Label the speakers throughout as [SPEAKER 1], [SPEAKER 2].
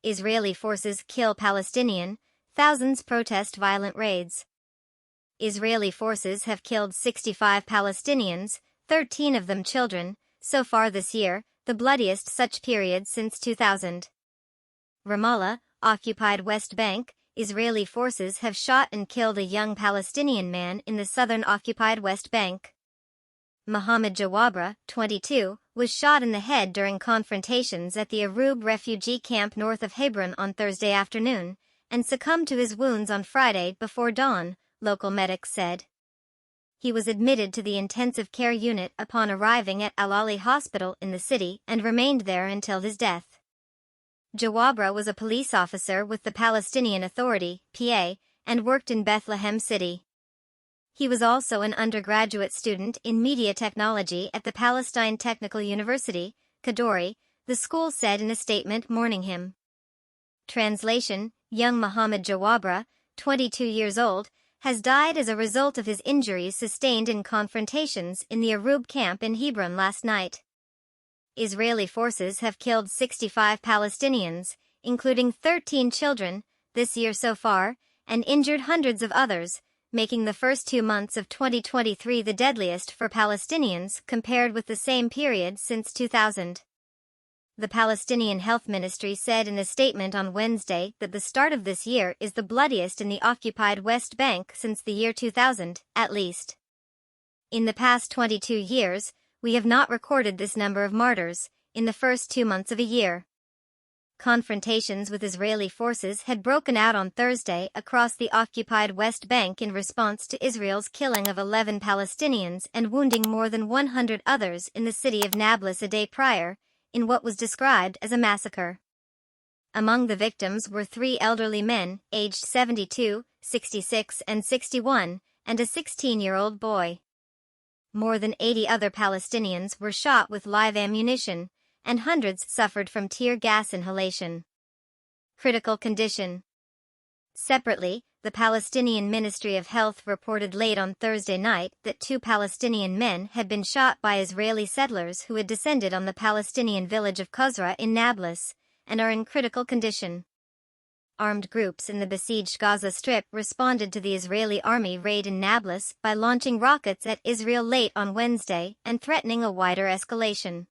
[SPEAKER 1] Israeli forces kill Palestinian, thousands protest violent raids. Israeli forces have killed 65 Palestinians, 13 of them children, so far this year, the bloodiest such period since 2000. Ramallah, occupied West Bank, Israeli forces have shot and killed a young Palestinian man in the southern occupied West Bank. Mohammad Jawabreh, 22, was shot in the head during confrontations at the Arroub refugee camp north of Hebron on Thursday afternoon, and succumbed to his wounds on Friday before dawn, local medics said. He was admitted to the intensive care unit upon arriving at Al-Ali Hospital in the city and remained there until his death. Jawabreh was a police officer with the Palestinian Authority, PA, and worked in Bethlehem City. He was also an undergraduate student in media technology at the Palestine Technical University, Kadori, the school said in a statement mourning him. Translation: Young Mohammad Jawabreh, 22 years old, has died as a result of his injuries sustained in confrontations in the Arroub camp in Hebron last night. Israeli forces have killed 65 Palestinians, including 13 children, this year so far, and injured hundreds of others, making the first 2 months of 2023 the deadliest for Palestinians compared with the same period since 2000. The Palestinian Health Ministry said in a statement on Wednesday that the start of this year is the bloodiest in the occupied West Bank since the year 2000, at least. In the past 22 years, we have not recorded this number of martyrs, in the first 2 months of a year. Confrontations with Israeli forces had broken out on Thursday across the occupied West Bank in response to Israel's killing of 11 Palestinians and wounding more than 100 others in the city of Nablus a day prior, in what was described as a massacre. Among the victims were 3 elderly men, aged 72, 66 and 61, and a 16-year-old boy. More than 80 other Palestinians were shot with live ammunition, and hundreds suffered from tear gas inhalation. Critical condition. Separately, the Palestinian Ministry of Health reported late on Thursday night that 2 Palestinian men had been shot by Israeli settlers who had descended on the Palestinian village of Qusra in Nablus, and are in critical condition. Armed groups in the besieged Gaza Strip responded to the Israeli army raid in Nablus by launching rockets at Israel late on Wednesday and threatening a wider escalation.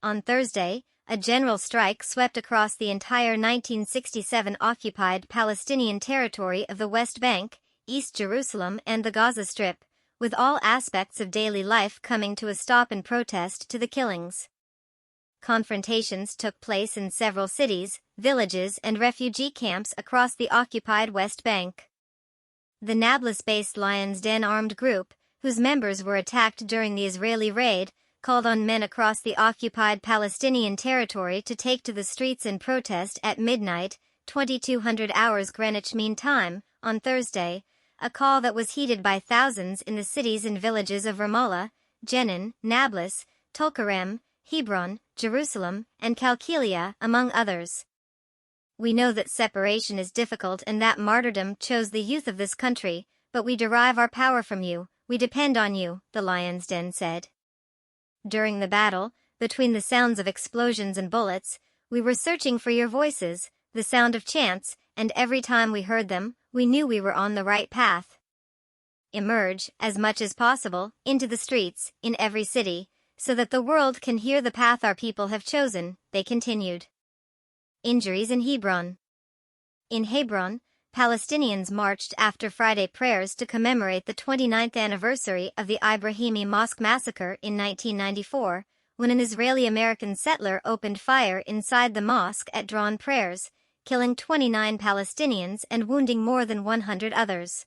[SPEAKER 1] On Thursday, a general strike swept across the entire 1967 occupied Palestinian territory of the West Bank, East Jerusalem and the Gaza Strip, with all aspects of daily life coming to a stop in protest to the killings. Confrontations took place in several cities, villages and refugee camps across the occupied West Bank. The Nablus-based Lion's Den armed group, whose members were attacked during the Israeli raid, called on men across the occupied Palestinian territory to take to the streets in protest at midnight, 2200 hours Greenwich Mean Time, on Thursday, a call that was heeded by thousands in the cities and villages of Ramallah, Jenin, Nablus, Tulkarem, Hebron, Jerusalem, and Qalqilia, among others. We know that separation is difficult and that martyrdom chose the youth of this country, but we derive our power from you, we depend on you, the Lion's Den said. During the battle, between the sounds of explosions and bullets, we were searching for your voices, the sound of chants, and every time we heard them, we knew we were on the right path. Emerge, as much as possible, into the streets, in every city, so that the world can hear the path our people have chosen, they continued. Injuries in Hebron. In Hebron, Palestinians marched after Friday prayers to commemorate the 29th anniversary of the Ibrahimi Mosque massacre in 1994, when an Israeli-American settler opened fire inside the mosque at dawn prayers, killing 29 Palestinians and wounding more than 100 others.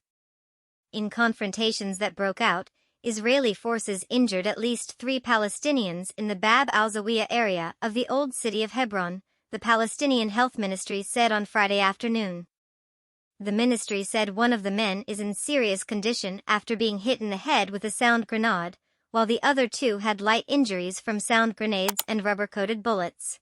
[SPEAKER 1] In confrontations that broke out, Israeli forces injured at least 3 Palestinians in the Bab al-Zawiya area of the old city of Hebron, the Palestinian Health Ministry said on Friday afternoon. The ministry said one of the men is in serious condition after being hit in the head with a sound grenade, while the other 2 had light injuries from sound grenades and rubber-coated bullets.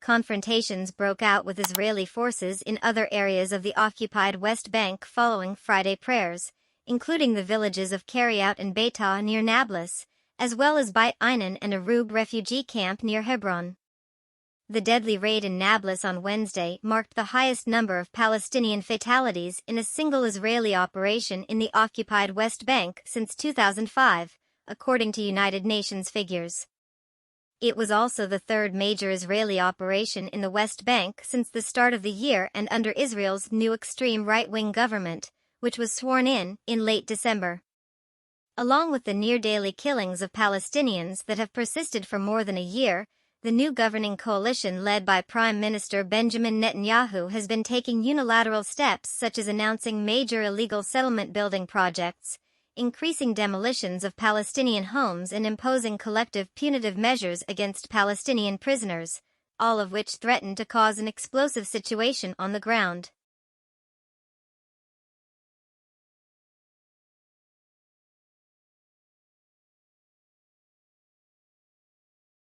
[SPEAKER 1] Confrontations broke out with Israeli forces in other areas of the occupied West Bank following Friday prayers, including the villages of Kiryat and Beitah near Nablus, as well as Beit Ainan and Arroub refugee camp near Hebron. The deadly raid in Nablus on Wednesday marked the highest number of Palestinian fatalities in a single Israeli operation in the occupied West Bank since 2005, according to United Nations figures. It was also the third major Israeli operation in the West Bank since the start of the year and under Israel's new extreme right-wing government, which was sworn in late December. Along with the near-daily killings of Palestinians that have persisted for more than a year, the new governing coalition led by Prime Minister Benjamin Netanyahu has been taking unilateral steps such as announcing major illegal settlement building projects, increasing demolitions of Palestinian homes and imposing collective punitive measures against Palestinian prisoners, all of which threaten to cause an explosive situation on the ground.